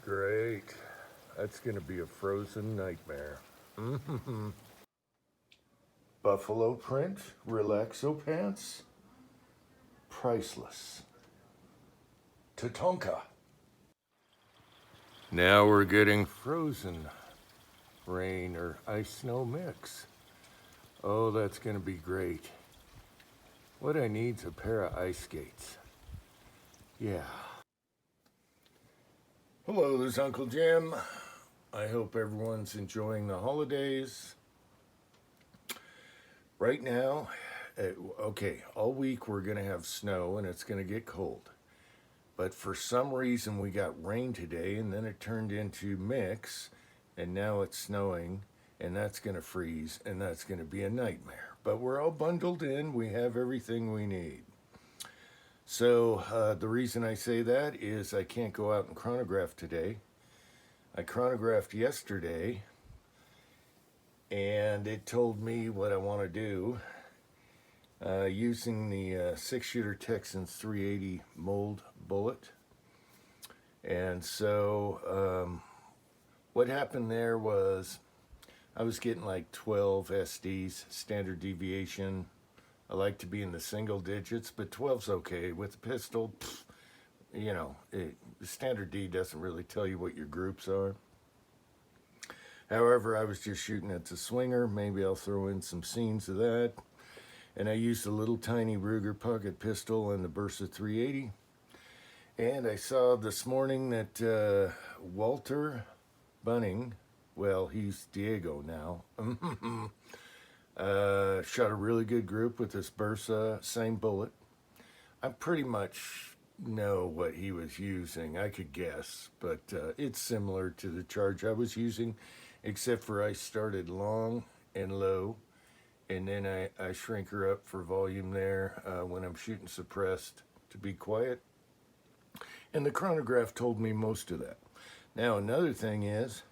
Great. That's going to be a frozen nightmare. Buffalo print relaxo pants. Priceless. Tatonka. Now we're getting frozen rain or ice snow mix. Oh, that's going to be great. What I need's a pair of ice skates. Yeah. Hello, this is Uncle Jim. I hope everyone's enjoying the holidays. Right now, okay, all week we're going to have snow and it's going to get cold. But for some reason we got rain today and then it turned into mix and now it's snowing and that's going to freeze and that's going to be a nightmare. But we're all bundled in, we have everything we need. So the reason I say that is I can't go out and chronograph today. I chronographed yesterday and it told me what I want to do using the 6-shooter Texans 380 mold bullet. And so what happened there was I was getting like 12 SDs, standard deviation. I like to be in the single digits, but 12's okay. With the pistol, the standard D doesn't really tell you what your groups are. However, I was just shooting at the swinger. Maybe I'll throw in some scenes of that. And I used a little tiny Ruger pocket pistol and the Bersa 380. And I saw this morning that Walter Bunning, well, he's Diego now, shot a really good group with this Bersa, same bullet. I pretty much know what he was using. I could guess, but it's similar to the charge I was using, except for I started long and low, and then I shrink her up for volume there when I'm shooting suppressed to be quiet. And the chronograph told me most of that. Now, another thing is,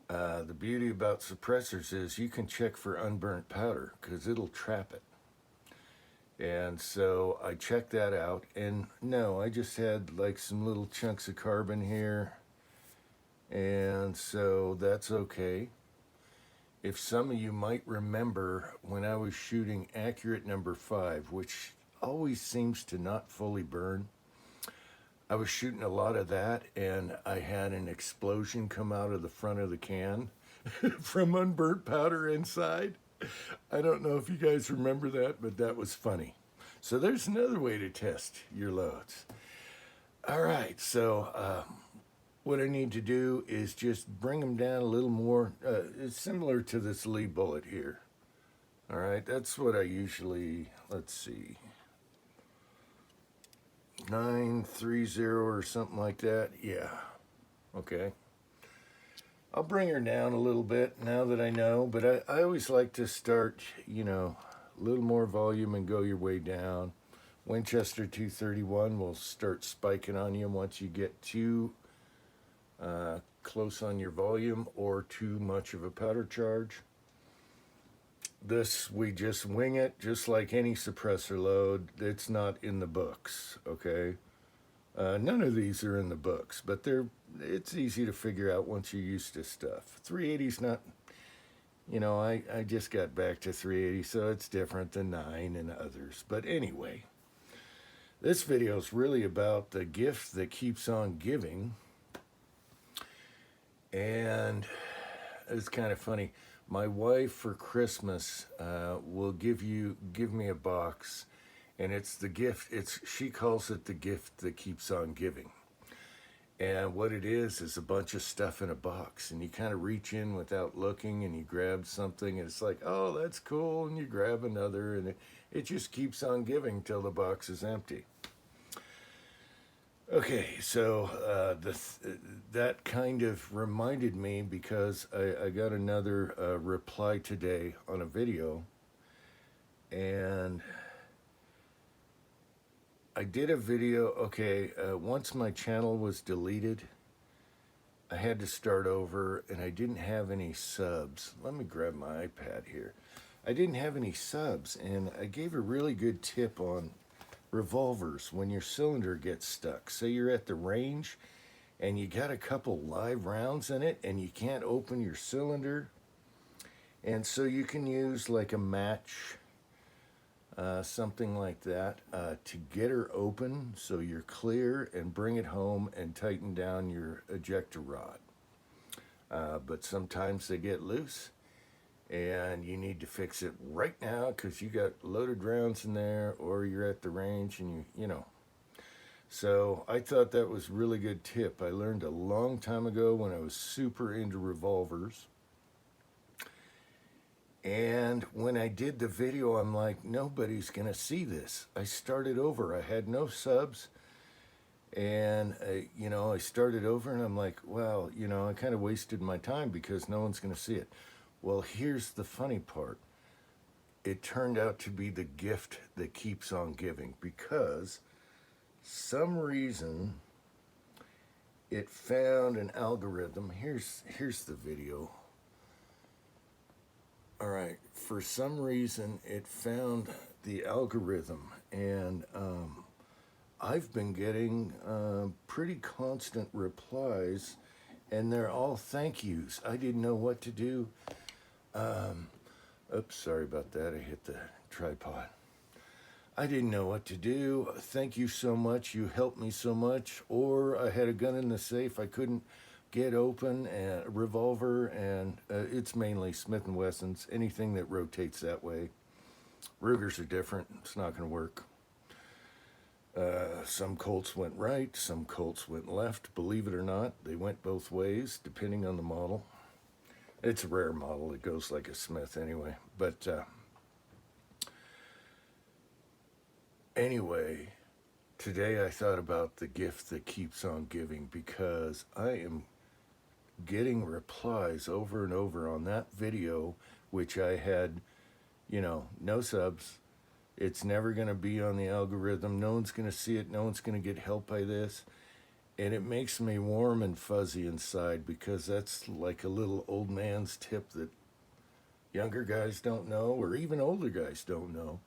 the beauty about suppressors is you can check for unburnt powder because it'll trap it. And so I checked that out, and no, I just had like some little chunks of carbon here, and so that's okay. If some of you might remember when I was shooting Accurate number 5, which always seems to not fully burn, I was shooting a lot of that, and I had an explosion come out of the front of the can from unburnt powder inside. I don't know if you guys remember that, but that was funny. So there's another way to test your loads. All right, so what I need to do is just bring them down a little more. It's similar to this Lee bullet here. All right, that's what I usually, let's see, 930 or something like that. Yeah, okay. I'll bring her down a little bit now that I know, but I always like to start, a little more volume and go your way down. Winchester 231 will start spiking on you once you get too close on your volume or too much of a powder charge. This, we just wing it, just like any suppressor load. It's not in the books, okay? None of these are in the books, but it's easy to figure out once you're used to stuff. 380's not, I just got back to 380, so it's different than 9 and others. But anyway, this video is really about the gift that keeps on giving. And it's kind of funny. My wife for Christmas will give me a box, and it's the gift. She calls it the gift that keeps on giving. And what it is a bunch of stuff in a box, and you kind of reach in without looking, and you grab something, and it's like, oh, that's cool, and you grab another, and it just keeps on giving till the box is empty. Okay, so that kind of reminded me because I got another reply today on a video, and I did a video. Okay, once my channel was deleted, I had to start over, and I didn't have any subs. Let me grab my iPad here. I didn't have any subs, and I gave a really good tip on revolvers when your cylinder gets stuck. Say you're at the range and you got a couple live rounds in it, and you can't open your cylinder. And so you can use like a match, something like that, to get her open so you're clear, and bring it home and tighten down your ejector rod. But sometimes they get loose, and you need to fix it right now because you got loaded rounds in there, or you're at the range and you know. So I thought that was a really good tip. I learned a long time ago when I was super into revolvers. And when I did the video, I'm like, nobody's going to see this. I started over. I had no subs. And, I started over, and I'm like, well, I kind of wasted my time because no one's going to see it. Well, here's the funny part. It turned out to be the gift that keeps on giving, because some reason it found an algorithm. Here's the video. All right, for some reason it found the algorithm, and I've been getting pretty constant replies, and they're all thank yous. I didn't know what to do. Oops, sorry about that. I hit the tripod. I didn't know what to do. Thank you so much. You helped me so much. Or I had a gun in the safe I couldn't get open, and a revolver, and it's mainly Smith & Wessons, anything that rotates that way. Rugers are different. It's not going to work. Some Colts went right, some Colts went left. Believe it or not, they went both ways, depending on the model. It's a rare model. It goes like a Smith anyway. But anyway, today I thought about the gift that keeps on giving, because I am getting replies over and over on that video, which I had, no subs. It's never going to be on the algorithm. No one's going to see it. No one's going to get help by this. And it makes me warm and fuzzy inside, because that's like a little old man's tip that younger guys don't know, or even older guys don't know.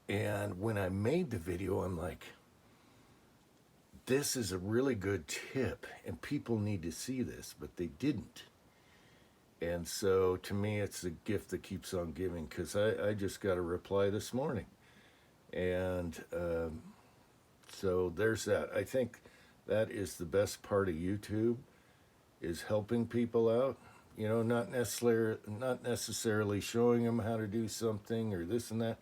And when I made the video, I'm like, this is a really good tip, and people need to see this, but they didn't. And so to me, it's the gift that keeps on giving, because I just got a reply this morning. And so there's that. I think that is the best part of YouTube, is helping people out. Not necessarily showing them how to do something or this and that,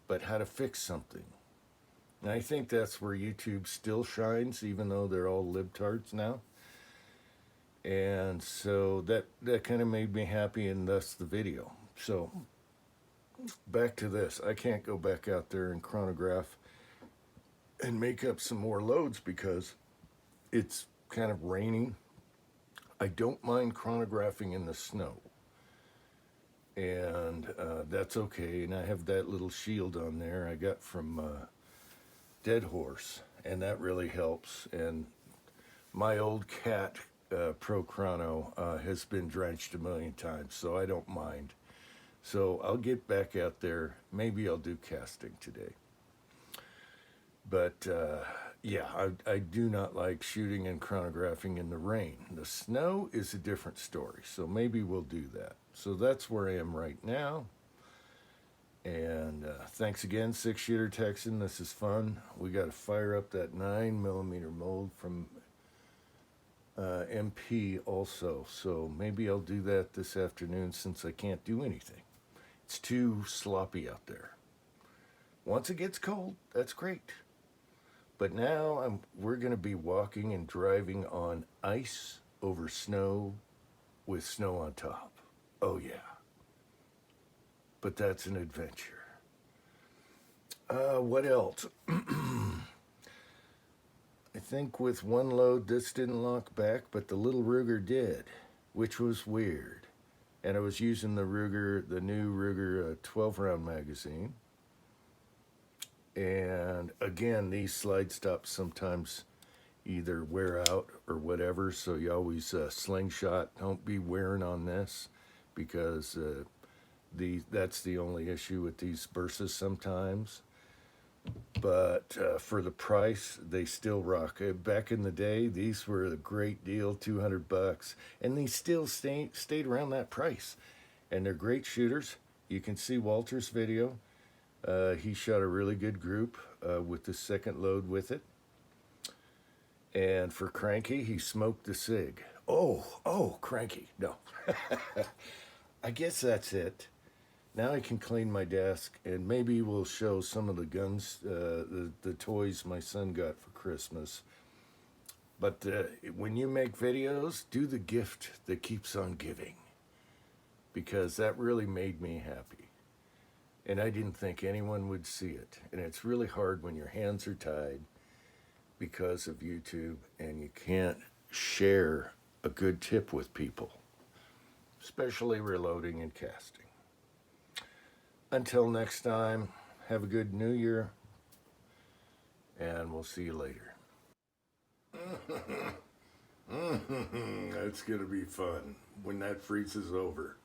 but how to fix something. And I think that's where YouTube still shines, even though they're all libtards now. And so that kind of made me happy, and thus the video. So back to this. I can't go back out there and chronograph and make up some more loads because it's kind of raining. I don't mind chronographing in the snow. And that's okay. And I have that little shield on there I got from Dead Horse, and that really helps. And my old cat Pro Chrono has been drenched a million times, so I don't mind. So I'll get back out there. Maybe I'll do casting today. But yeah, I do not like shooting and chronographing in the rain. The snow is a different story, so maybe we'll do that. So that's where I am right now. And thanks again, 6-Shooter Texan. This is fun. We got to fire up that 9mm mold from MP also. So maybe I'll do that this afternoon, since I can't do anything. It's too sloppy out there. Once it gets cold, that's great. But now we're going to be walking and driving on ice over snow with snow on top. Oh yeah. But that's an adventure. What else? I think with one load this didn't lock back, but the little Ruger did, which was weird. And I was using the new Ruger 12-round magazine. And again, these slide stops sometimes either wear out or whatever, so you always slingshot. Don't be wearing on this, because that's the only issue with these Bursas sometimes. but for the price, they still rock. Back in the day, these were a great deal, $200, and these still stayed around that price. And they're great shooters. You can see Walter's video. He shot a really good group with the second load with it. And for Cranky, he smoked the SIG. Oh, Cranky. No. I guess that's it. Now I can clean my desk, and maybe we'll show some of the guns, the toys my son got for Christmas. But when you make videos, do the gift that keeps on giving, because that really made me happy. And I didn't think anyone would see it. And it's really hard when your hands are tied because of YouTube and you can't share a good tip with people, especially reloading and casting. Until next time, have a good New Year, and we'll see you later. That's going to be fun when that freezes over.